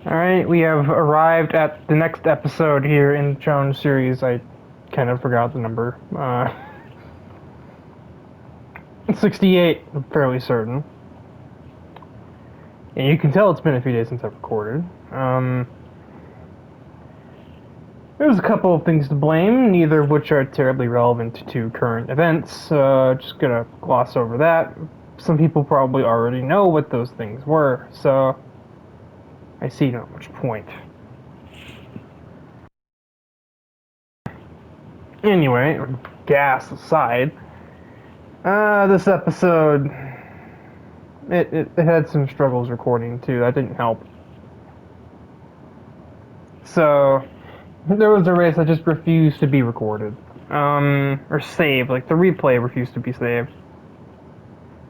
Alright, we have arrived at the next episode here in the challenge series. I kind of forgot the number. 68, I'm fairly certain. And you can tell it's been a few days since I've recorded. There's a couple of things to blame, neither of which are terribly relevant to current events. Just gonna gloss over that. Some people probably already know what those things were, so I see not much point. Anyway, gas aside, this episode, it had some struggles recording too. That didn't help. So, there was a race that just refused to be recorded. Or saved. Like, the replay refused to be saved.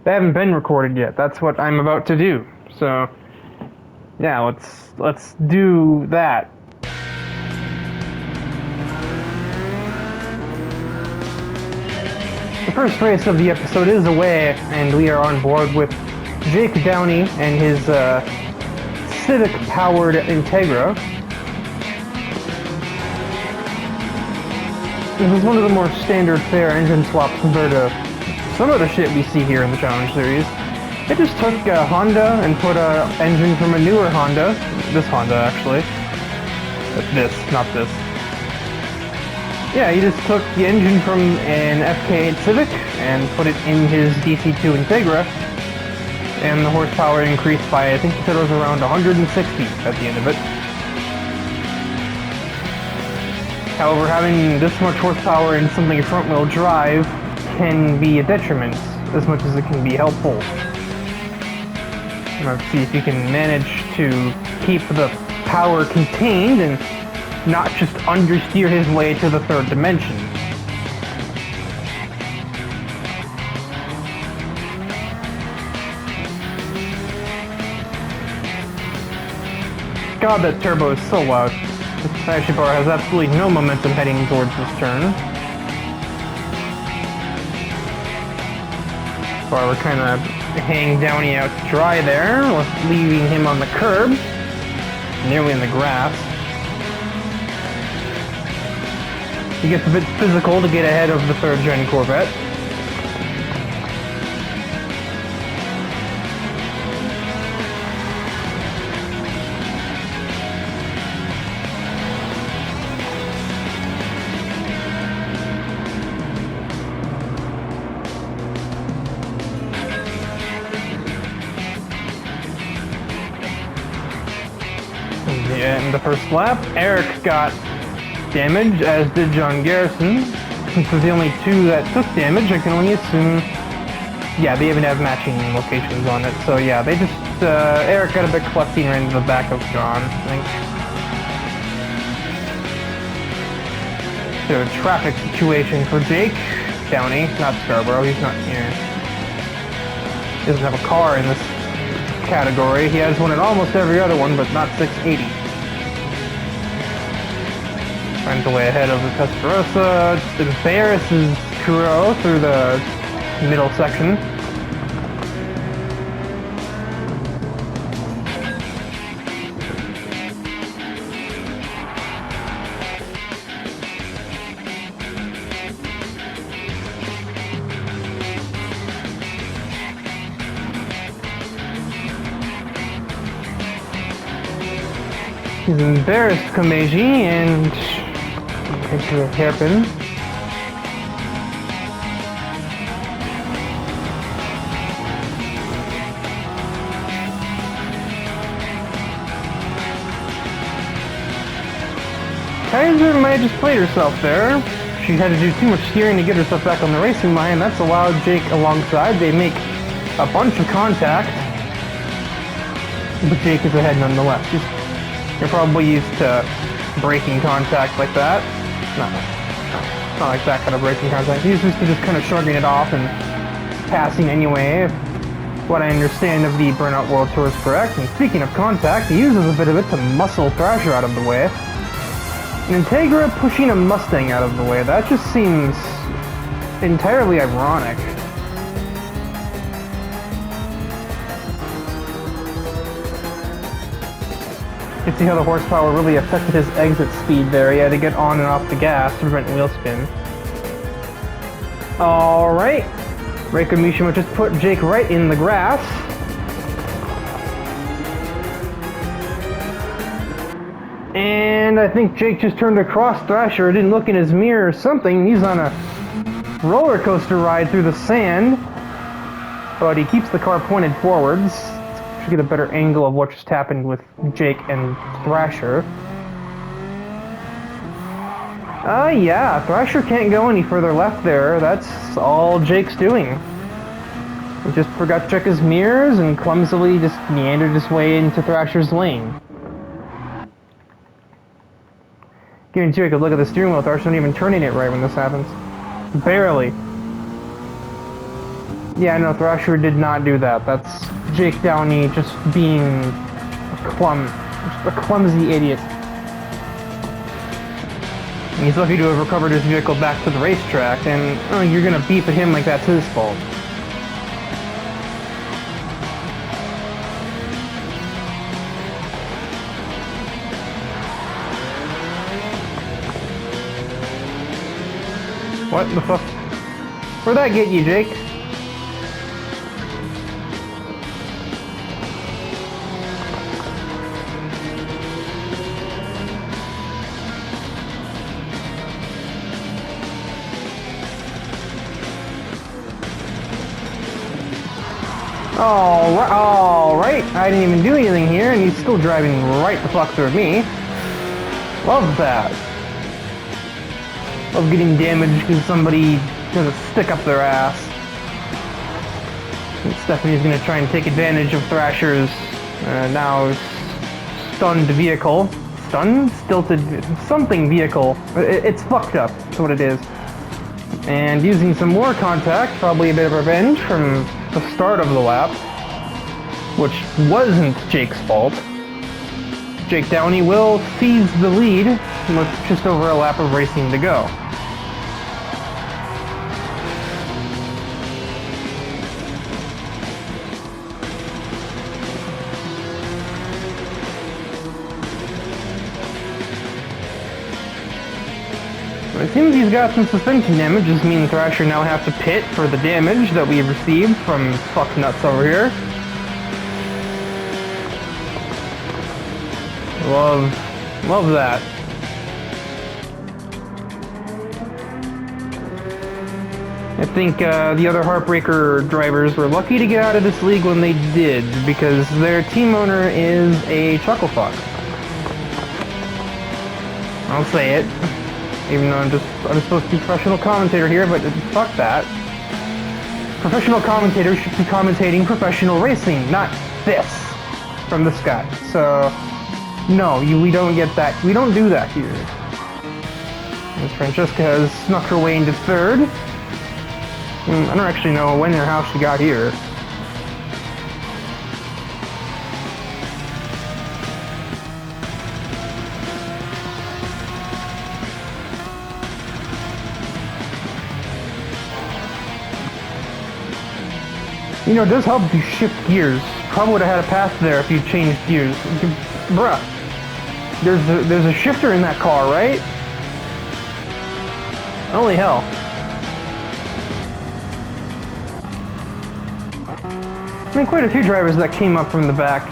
They haven't been recorded yet. That's what I'm about to do. So, yeah, let's do that. The first race of the episode is away, and we are on board with Jake Downey and his Civic-powered Integra. This is one of the more standard fare engine swaps compared to some of the shit we see here in the challenge series. It just took a Honda and put an engine from a newer Honda. This Honda, actually. This, not this. Yeah, he just took the engine from an FK8 Civic and put it in his DC2 Integra, and the horsepower increased by, I think he said it was around 160 at the end of it. However, having this much horsepower in something front-wheel drive can be a detriment as much as it can be helpful. Let's see if you can manage to keep the power contained and not just understeer his way to the third dimension. God, that turbo is so loud. This traction bar has absolutely no momentum heading towards this turn. So we're kind of hanging Downey out to dry there, leaving him on the curb, nearly in the grass. He gets a bit physical to get ahead of the third-gen Corvette. In the first lap, Eric got damage, as did John Garrison. Since they're the only two that took damage, I can only assume... Yeah, they even have matching locations on it, so yeah, they just... Eric got a bit clutzy and ran into the back of John, I think. So, traffic situation for Jake Downey, not Scarborough, he's not here. He doesn't have a car in this category. He has one in almost every other one, but not 680. Finds a way ahead of the Testarossa, just embarrasses Kuro through the middle section. He's embarrassed Komeiji and into the hairpin. Kaiser might have just played herself there. She had to do too much steering to get herself back on the racing line. That's allowed Jake alongside. They make a bunch of contact, but Jake is ahead nonetheless. You're probably used to braking contact like that. Not like that kind of braking contact. He's used to just kind of shrugging it off and passing anyway. If what I understand of the Burnout World Tour is correct. And speaking of contact, he uses a bit of it to muscle Thrasher out of the way. An Integra pushing a Mustang out of the way. That just seems entirely ironic. You can see how the horsepower really affected his exit speed there. He had to get on and off the gas to prevent wheel spin. Alright. Reiko Mishima just put Jake right in the grass. And I think Jake just turned across Thrasher, didn't look in his mirror or something. He's on a roller coaster ride through the sand. But he keeps the car pointed forwards. Should get a better angle of what just happened with Jake and Thrasher. Yeah, Thrasher can't go any further left there. That's all Jake's doing. He just forgot to check his mirrors and clumsily just meandered his way into Thrasher's lane. Giving Jake a look at the steering wheel, Thrasher's not even turning it right when this happens. Barely. Yeah, no, Thrasher did not do that. That's Jake Downey just being a clumsy idiot. And he's lucky to have recovered his vehicle back to the racetrack, and you're gonna beep at him like that's his fault. What the fuck? Where'd that get you, Jake? Alright, I didn't even do anything here, and he's still driving right the fuck through me. Love that. Love getting damaged because somebody has a stick up their ass. And Stephanie's gonna try and take advantage of Thrasher's now stunned vehicle. Stunned? Stilted? Something vehicle. It's fucked up, that's what it is. And using some more contact, probably a bit of revenge from the start of the lap, which wasn't Jake's fault. Jake Downey will seize the lead with just over a lap of racing to go. It seems he's got some suspension damage. This means Thrasher now has to pit for the damage that we've received from fucknuts over here. Love that. I think the other Heartbreaker drivers were lucky to get out of this league when they did, because their team owner is a chucklefuck. I'll say it. Even though I'm supposed to be a professional commentator here, but fuck that. Professional commentators should be commentating professional racing, not this from the sky. So, no, we don't get that. We don't do that here. As Francesca has snuck her way into third. I don't actually know when or how she got here. You know, it does help if you shift gears. Probably would have had a pass there if you changed gears. Bruh, there's a shifter in that car, right? Holy hell. I mean, quite a few drivers that came up from the back.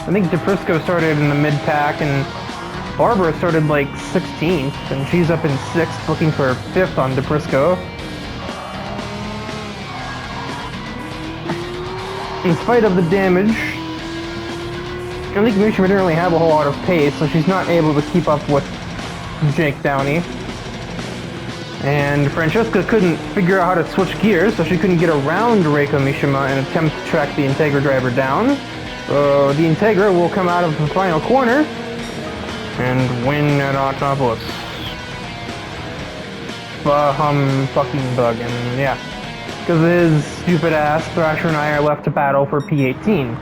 I think DePrisco started in the mid-pack, and Barbara started like 16th, and she's up in 6th looking for 5th on DePrisco. In spite of the damage, I think Mishima didn't really have a whole lot of pace, so she's not able to keep up with Jake Downey. And Francesca couldn't figure out how to switch gears, so she couldn't get around Reiko Mishima and attempt to track the Integra driver down. So the Integra will come out of the final corner and win at Autopolis. Fucking bug, and yeah. Because of his stupid ass, Thrasher and I are left to battle for P18.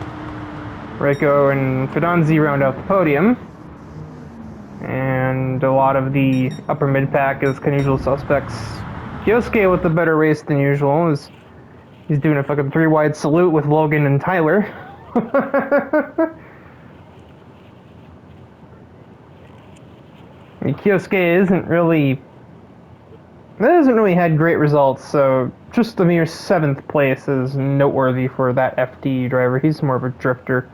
Reiko and Fidanzi round out the podium. And a lot of the upper mid-pack is kind of usual suspects. Yosuke with the better race than usual. He's doing a fucking 3-wide salute with Logan and Tyler. Kyosuke hasn't really had great results, so just the mere 7th place is noteworthy for that FD driver. He's more of a drifter,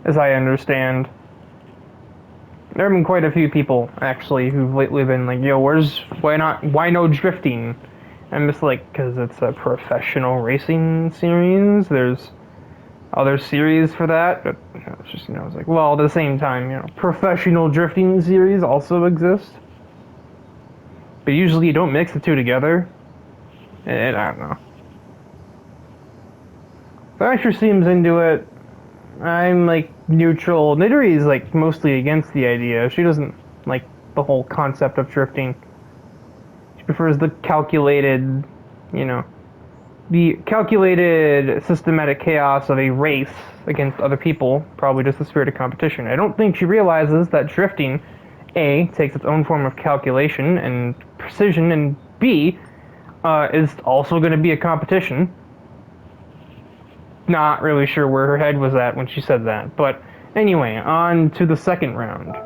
as I understand. There have been quite a few people, actually, who've lately been like, yo, why no drifting? I'm just like, because it's a professional racing series, there's other series for that, but it's just, it's like, well, at the same time, professional drifting series also exist. But usually you don't mix the two together, and I don't know. Thrasher seems into it. I'm like neutral. Nidori is like mostly against the idea. She doesn't like the whole concept of drifting. She prefers the calculated, the calculated systematic chaos of a race against other people, probably just the spirit of competition. I don't think she realizes that drifting, A, takes its own form of calculation and precision, and B, is also going to be a competition. Not really sure where her head was at when she said that. But anyway, on to the second round.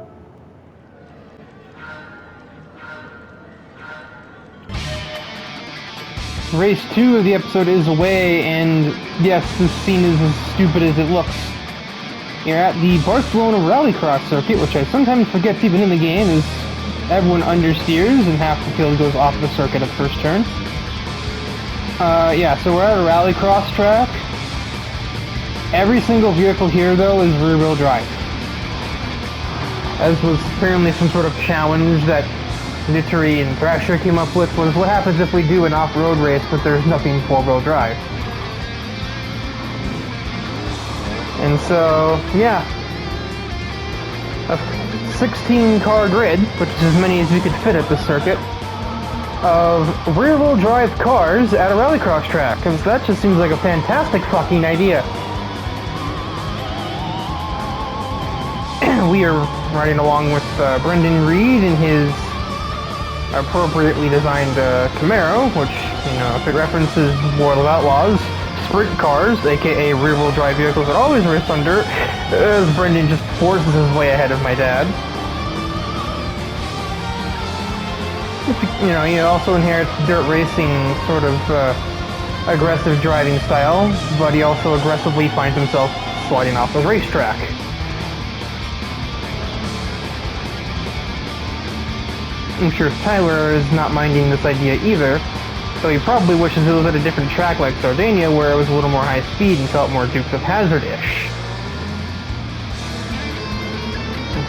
Race 2 of the episode is away, and yes, this scene is as stupid as it looks. You're at the Barcelona Rallycross circuit, which I sometimes forget even in the game, as everyone understeers and half the field goes off the circuit at first turn. Yeah, so we're at a Rallycross track. Every single vehicle here, though, is rear-wheel drive. As was apparently some sort of challenge that Nittori and Thrasher came up with, was what happens if we do an off-road race but there's nothing four-wheel drive. And so, yeah. A 16-car grid, which is as many as we could fit at the circuit, of rear-wheel drive cars at a rallycross track, because that just seems like a fantastic fucking idea. We are riding along with Brendan Reed in his appropriately designed Camaro, which, if it references World of Outlaws, sprint cars, aka rear-wheel drive vehicles that always race on dirt, as Brendan just forces his way ahead of my dad. He also inherits dirt racing sort of aggressive driving style, but he also aggressively finds himself sliding off the racetrack. I'm sure Tyler is not minding this idea either, though he probably wishes it was at a different track like Sardinia, where it was a little more high speed and felt more Dukes of Hazzard-ish.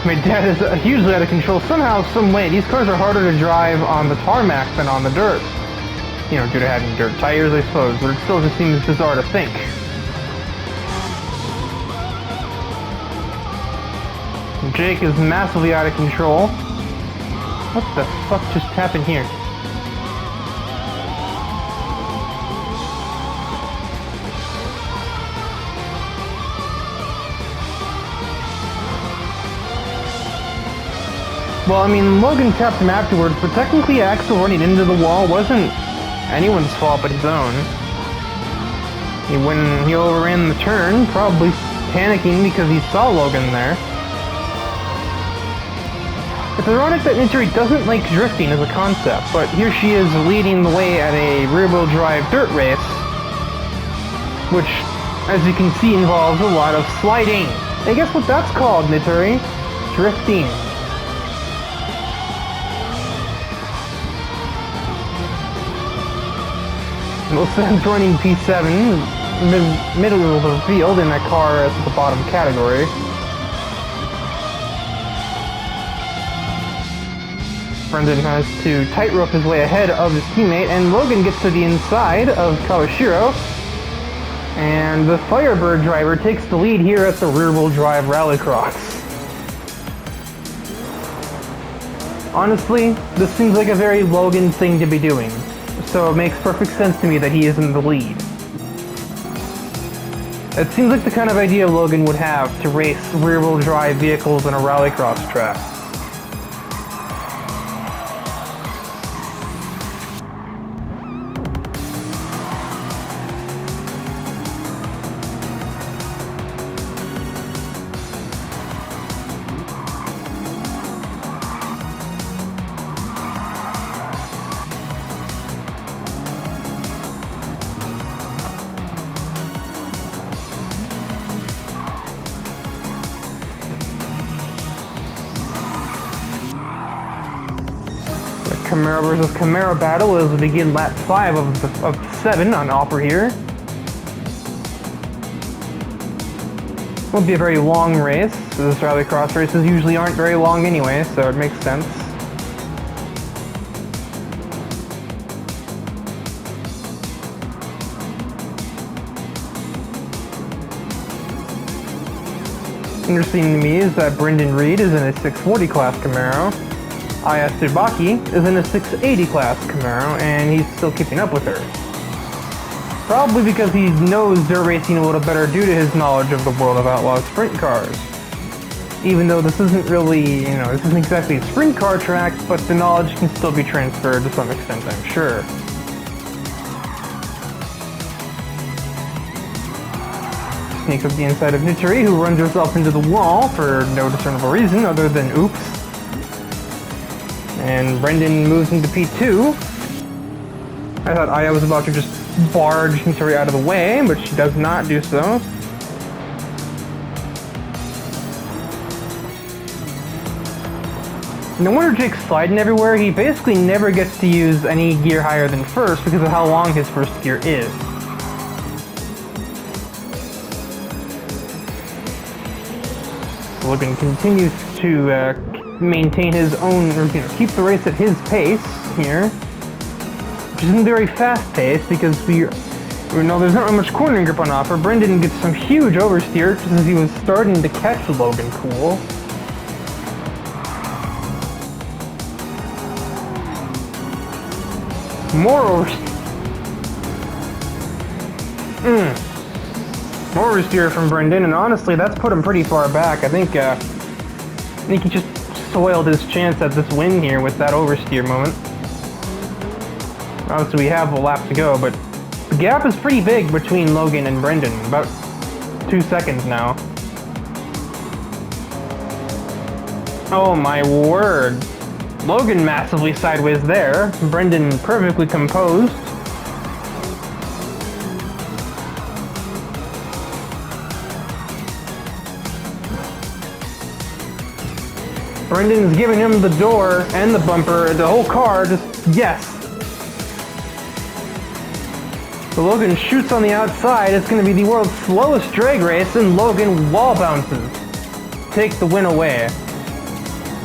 My dad is hugely out of control. Somehow, some way, these cars are harder to drive on the tarmac than on the dirt. Due to having dirt tires, I suppose, but it still just seems bizarre to think. Jake is massively out of control. What the fuck just happened here? Well, I mean, Logan tapped him afterwards, but technically Axel running into the wall wasn't anyone's fault but his own. When he overran the turn, probably panicking because he saw Logan there. It's ironic that Nittori doesn't like drifting as a concept, but here she is leading the way at a rear-wheel drive dirt race, which, as you can see, involves a lot of sliding. And guess what that's called, Nittori? Drifting. Wilson's running P7, middle of the field in a car at the bottom category. Brendan has to tightrope his way ahead of his teammate, and Logan gets to the inside of Kawashiro, and the Firebird driver takes the lead here at the rear-wheel drive rallycross. Honestly, this seems like a very Logan thing to be doing, so it makes perfect sense to me that he is in the lead. It seems like the kind of idea Logan would have to race rear-wheel drive vehicles on a rallycross track. Camaro versus Camaro battle as we begin lap 5 of 7 on offer here. Won't be a very long race. This rallycross races usually aren't very long anyway, so it makes sense. Interesting to me is that Brendan Reed is in a 640 class Camaro. Aya Tsubaki is in a 680 class Camaro, and he's still keeping up with her. Probably because he knows dirt racing a little better due to his knowledge of the world of outlaw sprint cars. Even though this isn't really, this isn't exactly a sprint car track, but the knowledge can still be transferred to some extent, I'm sure. Sneaks up the inside of Nituri, who runs herself into the wall for no discernible reason other than oops. And Brendan moves into P2. I thought Aya was about to just barge Nituri out of the way, but she does not do so. No wonder Jake's sliding everywhere. He basically never gets to use any gear higher than first because of how long his first gear is. Logan continues to maintain his own, keep the race at his pace here, which isn't very fast paced because we know there's not much cornering grip on offer. Brendan gets some huge oversteer just as he was starting to catch Logan cool. More oversteer from Brendan, and honestly, that's put him pretty far back. I think he just soiled his chance at this win here with that oversteer moment. Obviously, we have a lap to go, but the gap is pretty big between Logan and Brendan. About 2 seconds now. Oh my word. Logan massively sideways there. Brendan perfectly composed. Brendan's giving him the door and the bumper, the whole car, just yes. So Logan shoots on the outside. It's going to be the world's slowest drag race, and Logan wall bounces. Take the win away.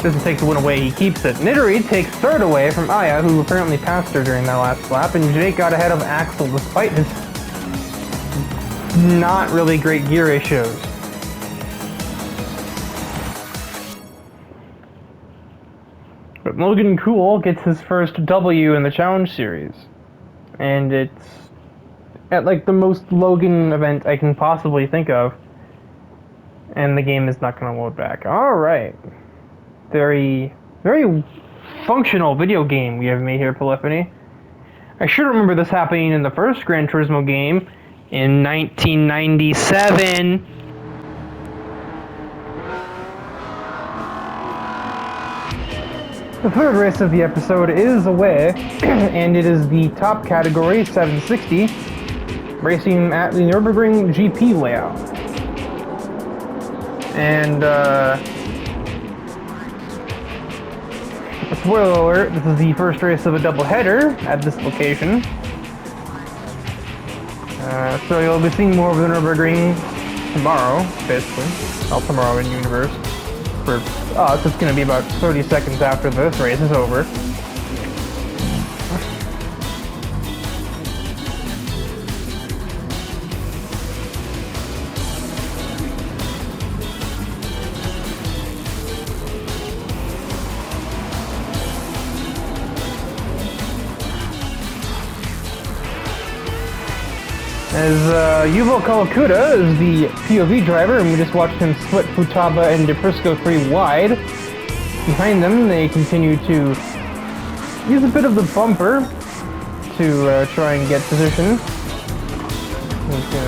Doesn't take the win away, he keeps it. Nituri takes third away from Aya, who apparently passed her during that last lap, and Jake got ahead of Axel despite his not really great gear ratios. But Logan Cool gets his first W in the Challenge Series. And it's at like the most Logan event I can possibly think of. And the game is not going to load back. Alright. Very, very functional video game we have made here, Polyphony. I should remember this happening in the first Gran Turismo game in 1997. The third race of the episode is away, and it is the top category, 760, racing at the Nürburgring GP layout. And, spoiler alert, this is the first race of a doubleheader at this location. So you'll be seeing more of the Nürburgring tomorrow, basically. Well, tomorrow in universe. For us, it's going to be about 30 seconds after this race is over. As Yuval Kawakuta is the POV driver, and we just watched him split Futaba and DePrisco 3 wide. Behind them, they continue to use a bit of the bumper to try and get position.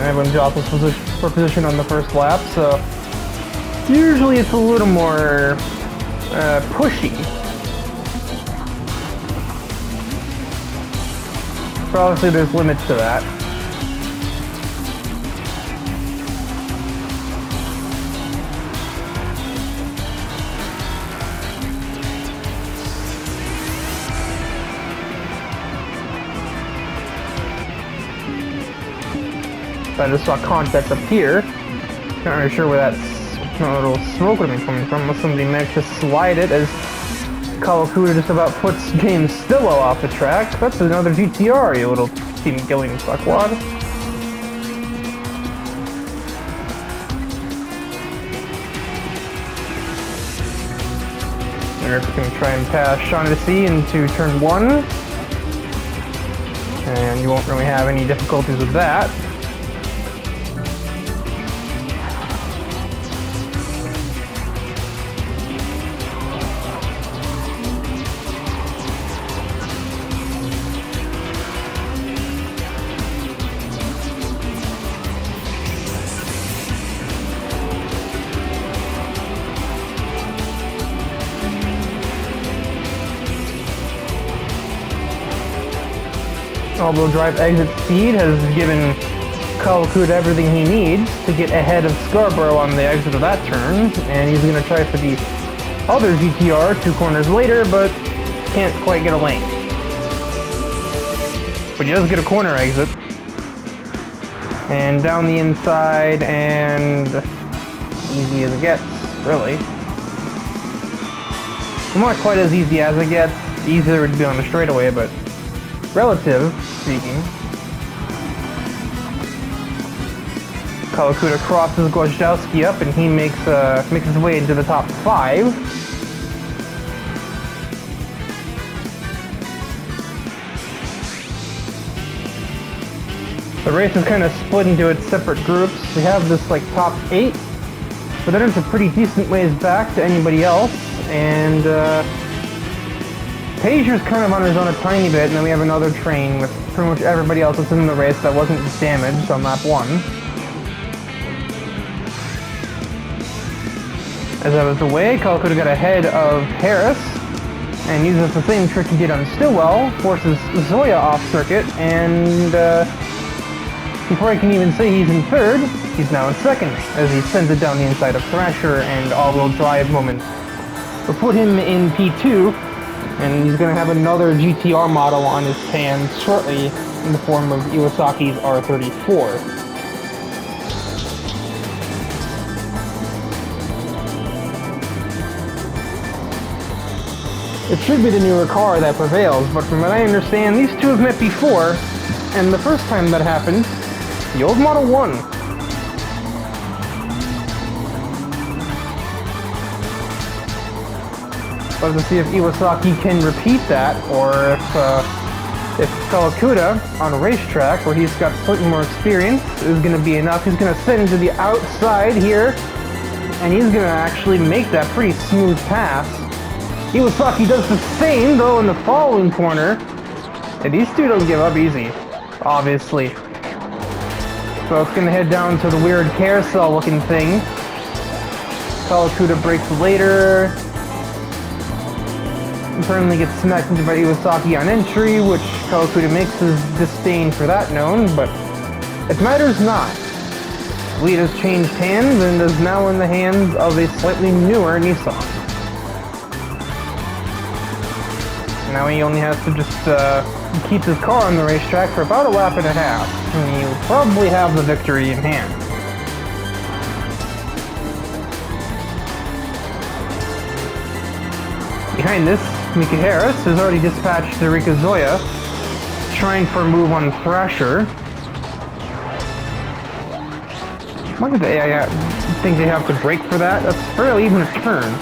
Everyone jostles for position on the first lap, so usually it's a little more pushy. But obviously there's limits to that. I just saw contact up here. Not really sure where that little smoke would have been coming from, unless somebody managed to slide it as Kawakuta just about puts James Stillo off the track. That's another GTR, you little team killing fuckwad. We're going to try and pass Shaughnessy into turn 1. And you won't really have any difficulties with that. All-wheel drive exit speed has given Kawakuta everything he needs to get ahead of Scarborough on the exit of that turn, and he's going to try for the other GTR 2 corners later, but can't quite get a lane. But he does get a corner exit, and down the inside, and easy as it gets, really. Well, not quite as easy as it gets. Easier would be on the straightaway, but relative speaking. Kawakuta crosses Gwozdowski up and he makes his way into the top 5. The race is kind of split into its separate groups. We have this like top 8, but then it's a pretty decent ways back to anybody else, and Pagier's kind of on his own a tiny bit, and then we have another train with pretty much everybody else that's in the race that wasn't damaged on lap 1. As I was away, Kawakuta got ahead of Harris, and uses the same trick he did on Stillwell, forces Zoya off circuit, and before I can even say he's in 3rd, he's now in 2nd, as he sends it down the inside of Thrasher, and all-wheel drive moment will put him in P2, and he's going to have another GTR model on his hands shortly in the form of Iwasaki's R34. It should be the newer car that prevails, but from what I understand, these two have met before, and the first time that happened, the old Model 1. But to see if Iwasaki can repeat that, or if Kawakuta on a racetrack where he's got slightly more experience is going to be enough. He's going to send to the outside here, and he's going to actually make that pretty smooth pass. Iwasaki does the same though in the following corner, and these two don't give up easy, obviously. So it's going to head down to the weird carousel looking thing. Kawakuta brakes later. Apparently gets smacked into by Iwasaki on entry, which Kawakuta makes his disdain for that known, but it matters not. Lead has changed hands and is now in the hands of a slightly newer Nissan. Now he only has to just keep his car on the racetrack for about a lap and a half, and he'll probably have the victory in hand. Behind this, Mika Harris has already dispatched Rika Zoya, trying for a move on Thrasher. Why did the AI think they have to brake for that? That's barely even a turn.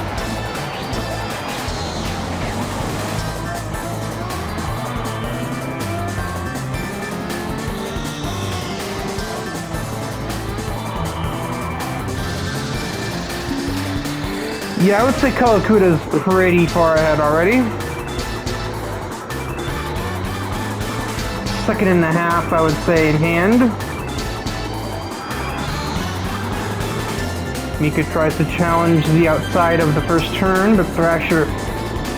Yeah, I would say Kawakuta's pretty far ahead already. 2nd and a half, I would say, in hand. Mika tries to challenge the outside of the first turn, but Thrasher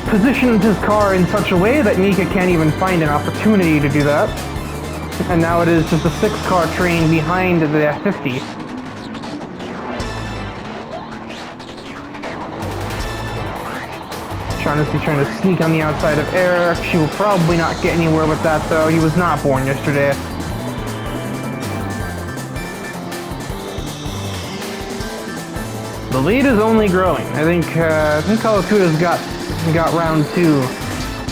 positions his car in such a way that Mika can't even find an opportunity to do that. And now it is just a 6-car train behind the F50. Shaughnessy trying to sneak on the outside of Eric. She will probably not get anywhere with that though. He was not born yesterday. the lead is only growing. I think Kawakuda's got round 2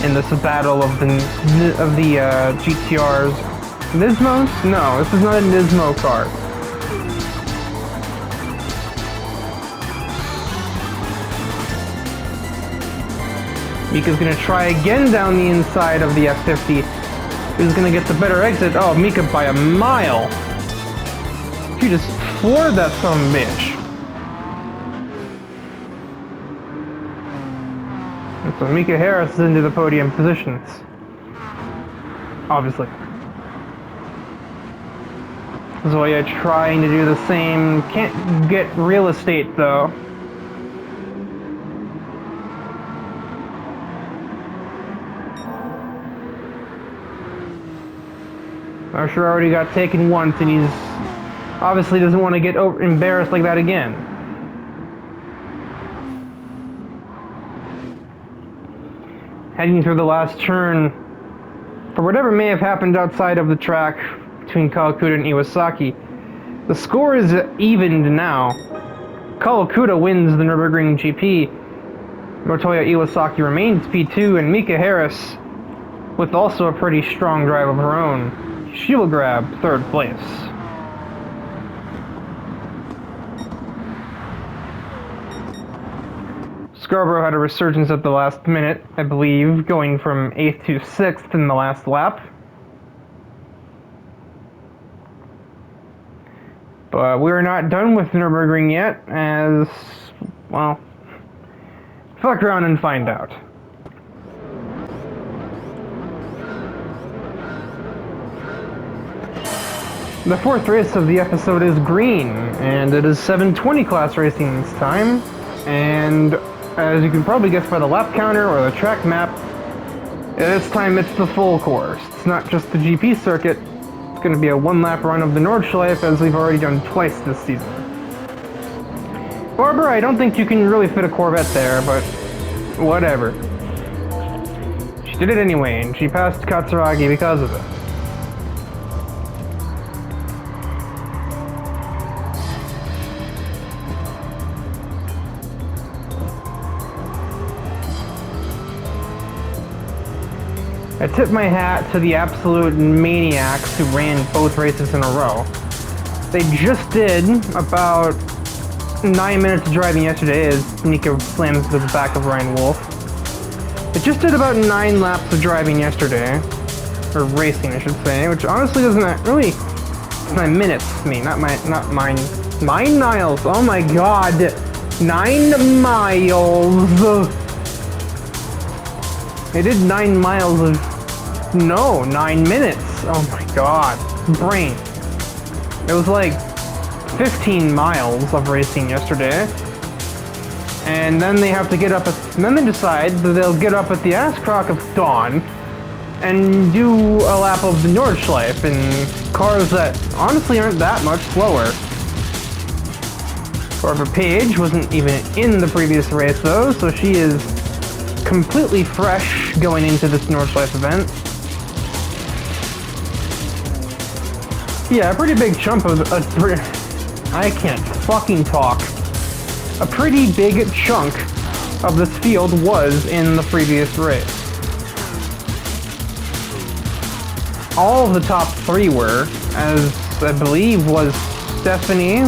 in this battle of the GTRs. Nismos? No, this is not a Nismo car. Mika's gonna try again down the inside of the F50. Who's gonna get the better exit? Oh, Mika by a mile. She just floored that son of a bitch. And so Mika Harris is into the podium positions. Obviously. Zoya trying to do the same. Can't get real estate though. Ursher already got taken once, and he's obviously doesn't want to get embarrassed like that again. Heading through the last turn, for whatever may have happened outside of the track between Kawakuda and Iwasaki, the score is evened now. Kawakuda wins the Nürburgring GP. Motoya Iwasaki remains P2, and Mika Harris, with also a pretty strong drive of her own, she will grab 3rd place. Scarborough had a resurgence at the last minute, I believe, going from 8th to 6th in the last lap. But we're not done with Nürburgring yet, as, well, fuck around and find out. The 4th race of the episode is green, and it is 720 class racing this time, and as you can probably guess by the lap counter or the track map, this time it's the full course. It's not just the GP circuit, it's going to be a 1-lap run of the Nordschleife, as we've already done twice this season. Barber, I don't think you can really fit a Corvette there, but whatever. She did it anyway, and she passed Katsuragi because of it. I tip my hat to the absolute maniacs who ran both races in a row. They just did about 9 minutes of driving yesterday as Nika slams to the back of Ryan Wolf. They just did about 9 laps of driving yesterday, or racing I should say, which honestly doesn't really, it's 9 minutes, not mine, 9 miles, oh my god, 9 miles! They did 9 miles of, no, 9 minutes. Oh my god. Brain. It was like 15 miles of racing yesterday. And then they have to get up and then they decide that they'll get up at the ass crack of dawn and do a lap of the Nordschleife in cars that honestly aren't that much slower. Barbara Page wasn't even in the previous race though, so she is completely fresh going into this Nordschleife event. Yeah, a pretty big chunk of I can't fucking talk. A pretty big chunk of this field was in the previous race. All of the top 3 were, as I believe was Stephanie.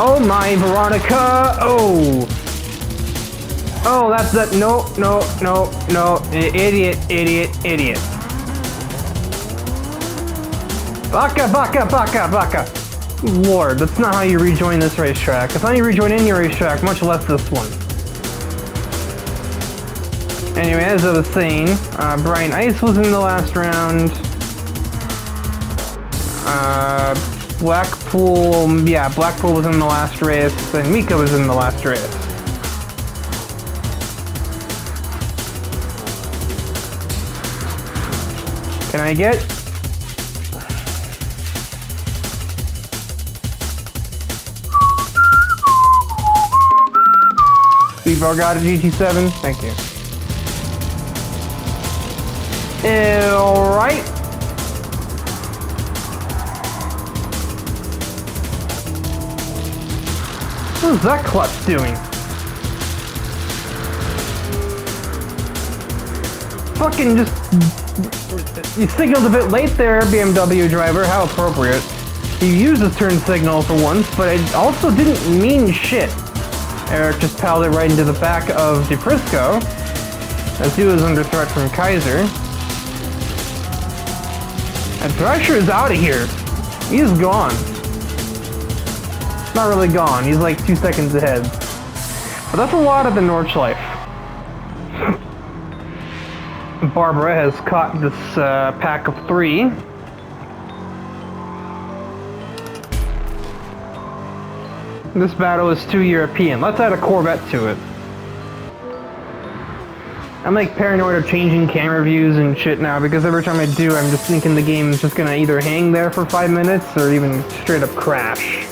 Oh my, Veronica! Oh! Oh, that's that. No. Idiot. Baka. Lord, that's not how you rejoin this racetrack. That's not how you rejoin any racetrack, much less this one. Anyway, as I was saying, Brian Ice was in the last round. Blackpool was in the last race, and Mika was in the last race. Can I get? Speedball got a GT7, thank you. Alright. What's that klutz doing? Fucking just... You signaled a bit late there, BMW driver. How appropriate. You used the turn signal for once, but it also didn't mean shit. Eric just palled it right into the back of DePrisco, as he was under threat from Kaiser. And Thrasher is out of here. He is gone. Not really gone, he's like 2 seconds ahead. But that's a lot of the Nordschleife. Barbara has caught this pack of 3. This battle is too European. Let's add a Corvette to it. I'm like paranoid of changing camera views and shit now because every time I do, I'm just thinking the game is just gonna either hang there for 5 minutes or even straight up crash.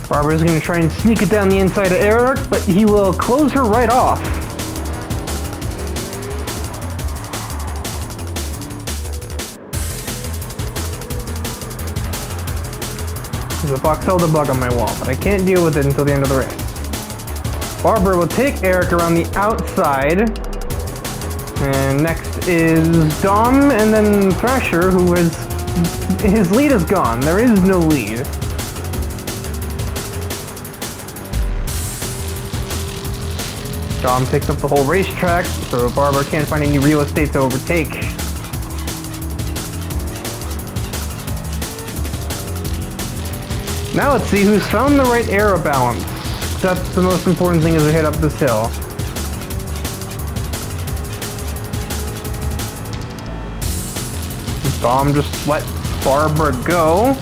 Barbara's gonna try and sneak it down the inside of Eric, but he will close her right off. There's a Boxelda bug on my wall, but I can't deal with it until the end of the race. Barbara will take Eric around the outside. And next is Dom, and then Thrasher, who is... his lead is gone. There is no lead. Dom picks up the whole racetrack, so Barbara can't find any real estate to overtake. Now let's see who's found the right aero balance. That's the most important thing as we head up this hill. Dom just let Barbara go.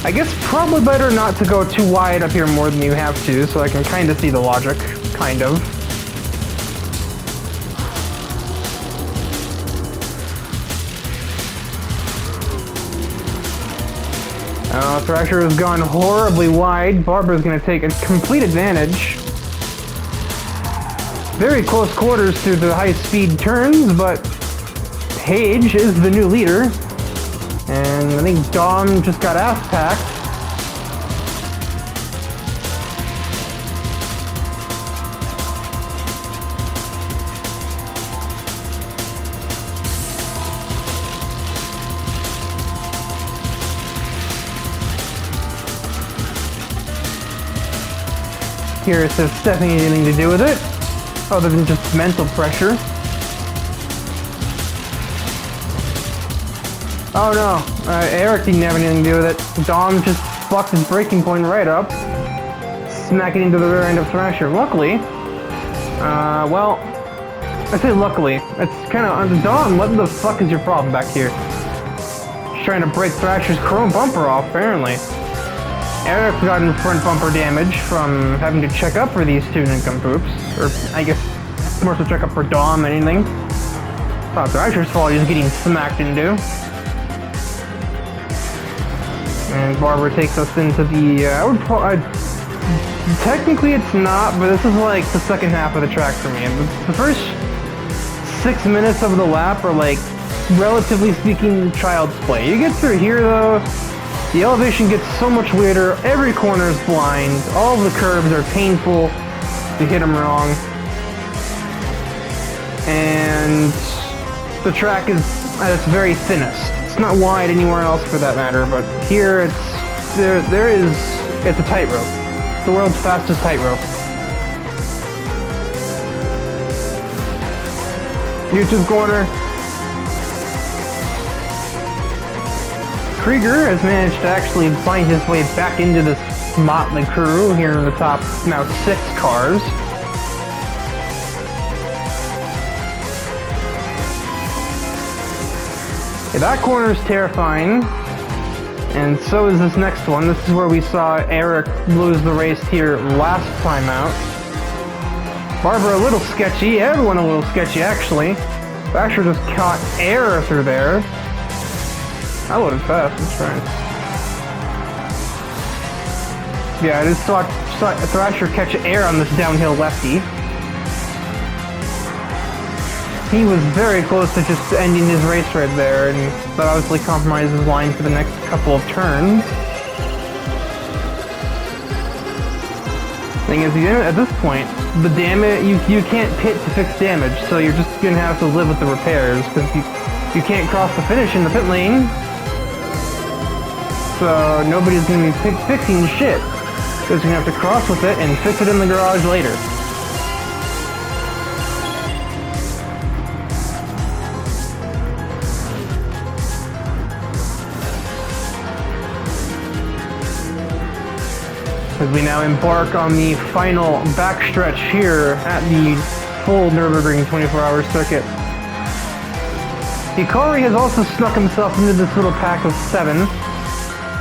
I guess probably better not to go too wide up here more than you have to, so I can kind of see the logic. Kind of. Thrasher has gone horribly wide. Barbara's going to take a complete advantage. Very close quarters through the high-speed turns, but Paige is the new leader. And I think Dom just got ass-packed. Curious if Stephanie had anything to do with it, other than just mental pressure. Oh no, Eric didn't have anything to do with it. Dom just fucked his braking point right up, smacking into the rear end of Thrasher. Luckily, well, I say luckily, it's kind of, Dom, what the fuck is your problem back here? Just trying to break Thrasher's chrome bumper off, apparently. Eric got in front bumper damage from having to check up for these two nincompoops. Or, I guess, more so check up for Dom than anything. It's not Thrasher's fault he's getting smacked into. And Barbara takes us into the, technically it's not, but this is like the second half of the track for me. The first 6 minutes of the lap are like, relatively speaking, child's play. You get through here though, the elevation gets so much weirder, every corner is blind, all the curves are painful, you hit them wrong. And the track is at its very thinnest. It's not wide anywhere else for that matter, but here it's, it's a tightrope. It's the world's fastest tightrope. YouTube corner. Krieger has managed to actually find his way back into this motley crew here in the top now 6 cars. Yeah, that corner is terrifying, and so is this next one. This is where we saw Eric lose the race here last time out. Barber a little sketchy, everyone a little sketchy actually. Thrasher just caught air through there. I loaded fast, that's right. Yeah, I just saw Thrasher catch air on this downhill lefty. He was very close to just ending his race right there, and that obviously compromised his line for the next couple of turns. Thing is, at this point, the damage you can't pit to fix damage, so you're just gonna have to live with the repairs because you can't cross the finish in the pit lane. So nobody's gonna be fixing shit. Because you're gonna have to cross with it and fix it in the garage later. As we now embark on the final backstretch here at the full Nürburgring 24-hour circuit. Hikari has also snuck himself into this little pack of 7.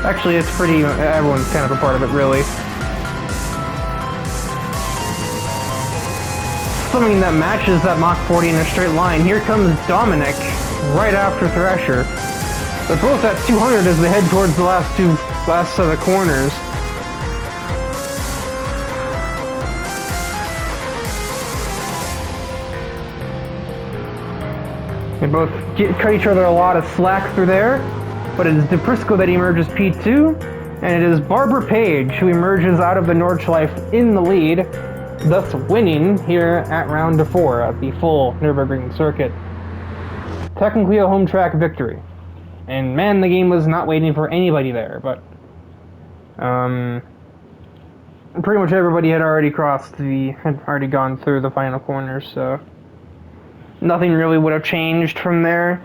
Actually, it's pretty, everyone's kind of a part of it, really. Something that matches that Mach 40 in a straight line. Here comes Dominic, right after Thrasher. They're both at 200 as they head towards the last set of corners. They both cut each other a lot of slack through there, but it is DePrisco that emerges P2, and it is Barber Page who emerges out of the Nordschleife in the lead, thus winning here at round 4 at the full Nürburgring circuit. Technically a home track victory. And man, the game was not waiting for anybody there, but pretty much everybody had already gone through the final corners, so nothing really would have changed from there.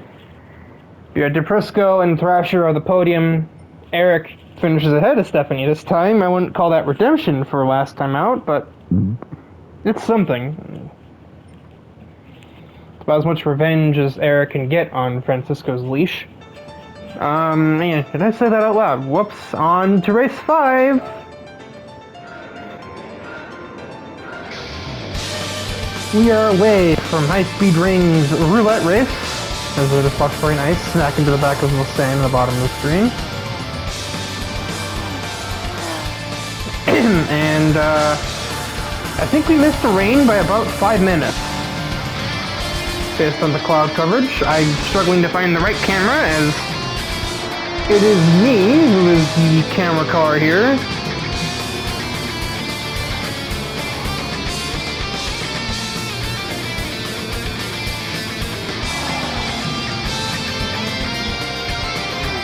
You had DePrisco and Thrasher on the podium. Eric finishes ahead of Stephanie this time. I wouldn't call that redemption for last time out, but it's something. It's about as much revenge as Eric can get on Francisco's leash. Man, did I say that out loud? Whoops. On to race 5. We are away from High Speed Ring's roulette race, as it is very nice, smack into the back of Mustang at the bottom of the screen. And I think we missed the rain by about 5 minutes, based on the cloud coverage. I'm struggling to find the right camera, as it is me who is the camera car here.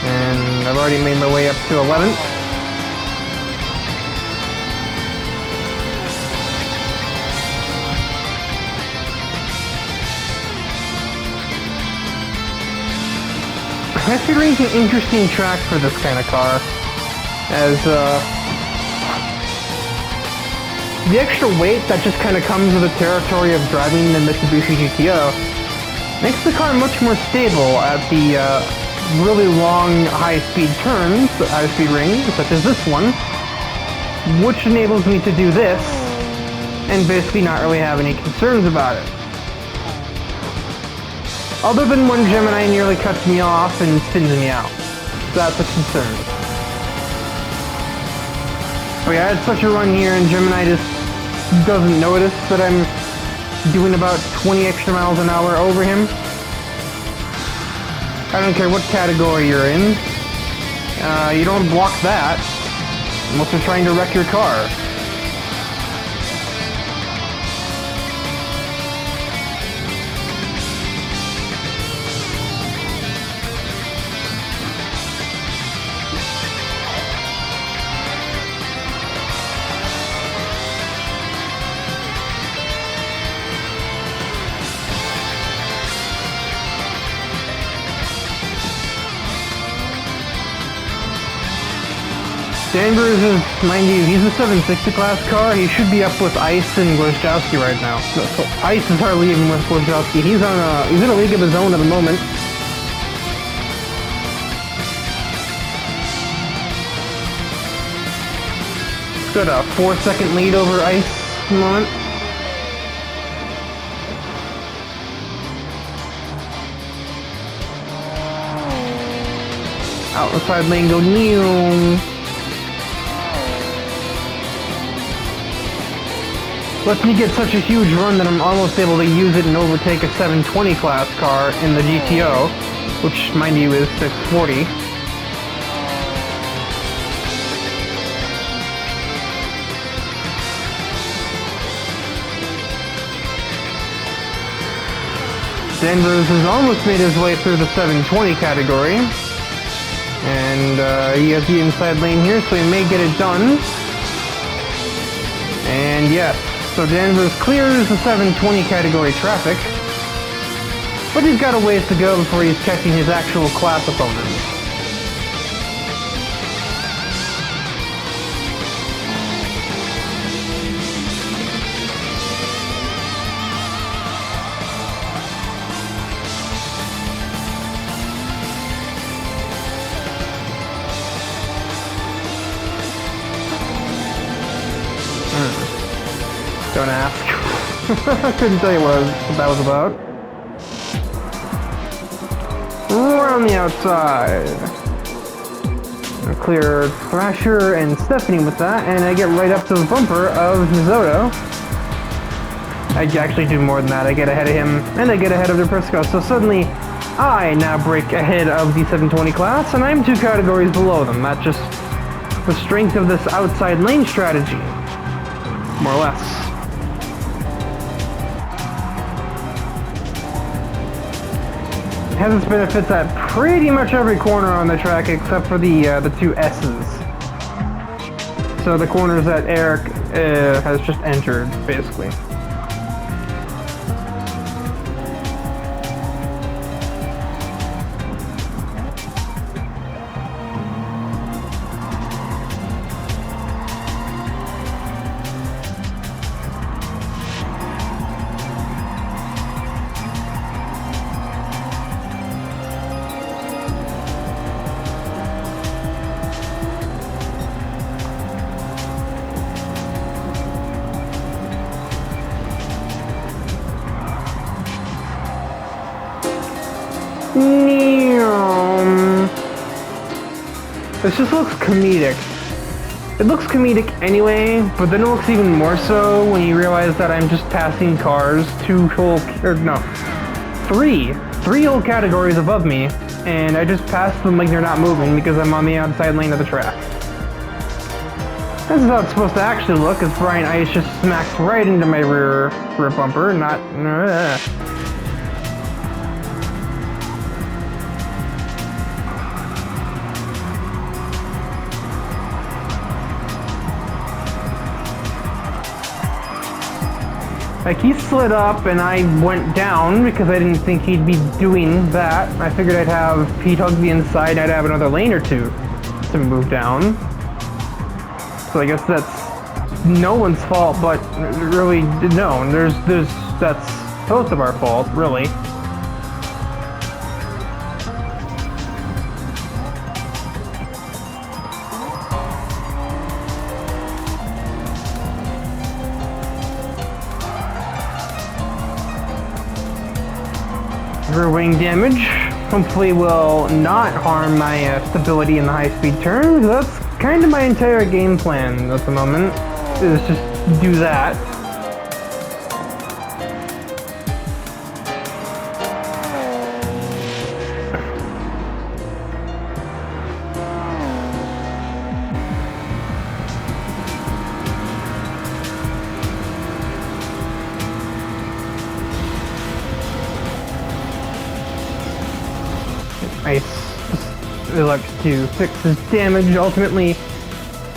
And I've already made my way up to 11th. High Speed Ring's an interesting track for this kind of car, as the extra weight that just kind of comes with the territory of driving the Mitsubishi GTO makes the car much more stable at the really long high-speed turns, high-speed rings, such as this one, which enables me to do this and basically not really have any concerns about it. Other than when Gemini nearly cuts me off and spins me out. That's a concern. But yeah, I had such a run here and Gemini just doesn't notice that I'm doing about 20 extra miles an hour over him. I don't care what category you're in. You don't block that unless you're trying to wreck your car. Danvers is, mind you, he's a 760 class car. He should be up with Ice and Głoszczowski right now. So Ice is hardly even with Głoszczowski. He's in a league of his own at the moment. He's got a 4-second lead over Ice at the moment. outside lane go new. Lets me get such a huge run that I'm almost able to use it and overtake a 720 class car in the GTO, which, mind you, is 640. Danvers has almost made his way through the 720 category, and he has the inside lane here, so he may get it done. And yes. So Danvers clears the 720 category traffic, but he's got a ways to go before he's catching his actual class opponent. Don't ask. I couldn't tell you what that was about. We're on the outside. I'll clear Thrasher and Stephanie with that, and I get right up to the bumper of Mizoto. I actually do more than that. I get ahead of him, and I get ahead of the Prisco. So suddenly, I now break ahead of the 720 class, and I'm 2 categories below them. That's just the strength of this outside lane strategy, more or less. Has its benefits at pretty much every corner on the track except for the 2 S's. So the corners that Eric has just entered, basically. This just looks comedic. It looks comedic anyway, but then it looks even more so when you realize that I'm just passing cars 3 whole categories above me, and I just passed them like they're not moving because I'm on the outside lane of the track. This is how it's supposed to actually look, as Brian Ice just smacked right into my rear bumper, not... Like, he slid up and I went down because I didn't think he'd be doing that. I figured I'd have Pete hug the inside, I'd have another lane or 2 to move down. So I guess that's no one's fault, but really, no, that's both of our fault, really. Rear wing damage hopefully will not harm my stability in the high-speed turn. That's kind of my entire game plan at the moment, is just do that. Ice elects to fix his damage. Ultimately,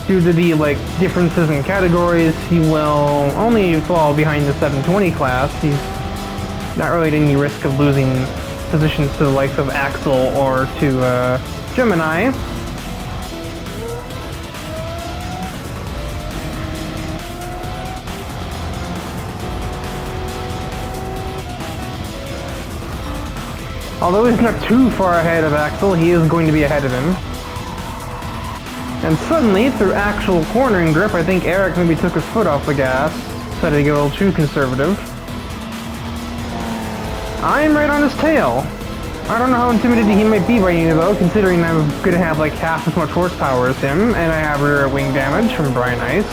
due to the differences in categories, he will only fall behind the 720 class. He's not really at any risk of losing positions to the likes of Axel or to Gemini. Although he's not too far ahead of Axel, he is going to be ahead of him. And suddenly, through actual cornering grip, I think Eric maybe took his foot off the gas, decided to get a little too conservative. I'm right on his tail. I don't know how intimidating he might be by you though, considering I'm gonna have like half as much horsepower as him, and I have rear wing damage from Brian Ice.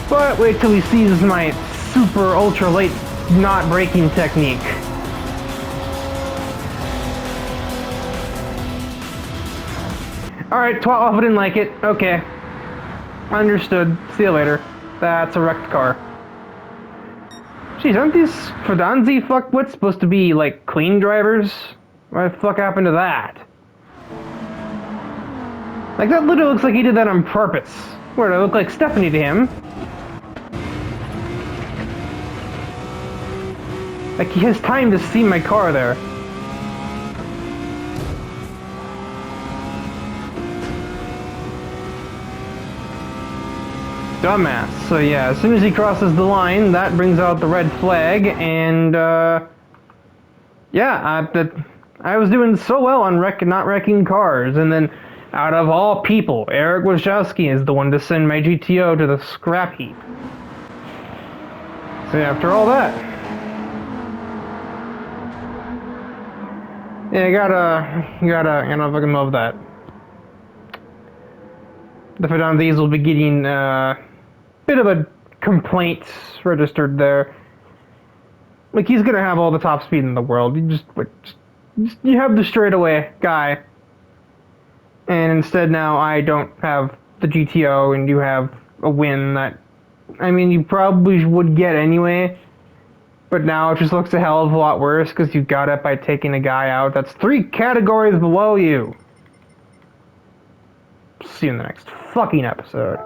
But wait till he sees my super ultra light not braking technique. Alright, Twatloff didn't like it. Okay. Understood. See you later. That's a wrecked car. Jeez, aren't these Fidanzi fuckwits supposed to be, like, clean drivers? What the fuck happened to that? Like, that literally looks like he did that on purpose. Where do I look like Stephanie to him? Like, he has time to see my car there. Dumbass. So yeah, as soon as he crosses the line, that brings out the red flag, and yeah, I was doing so well on not wrecking cars, and then out of all people, Eric Wachowski is the one to send my GTO to the scrap heap. So after all that, yeah, you gotta fucking love that. The Fidanzis will be getting bit of a complaint registered there. Like, he's gonna have all the top speed in the world. You have the straightaway guy, and instead now I don't have the GTO, and you have a win that, I mean, you probably would get anyway, but now it just looks a hell of a lot worse because you got it by taking a guy out that's 3 categories below you. See you in the next fucking episode.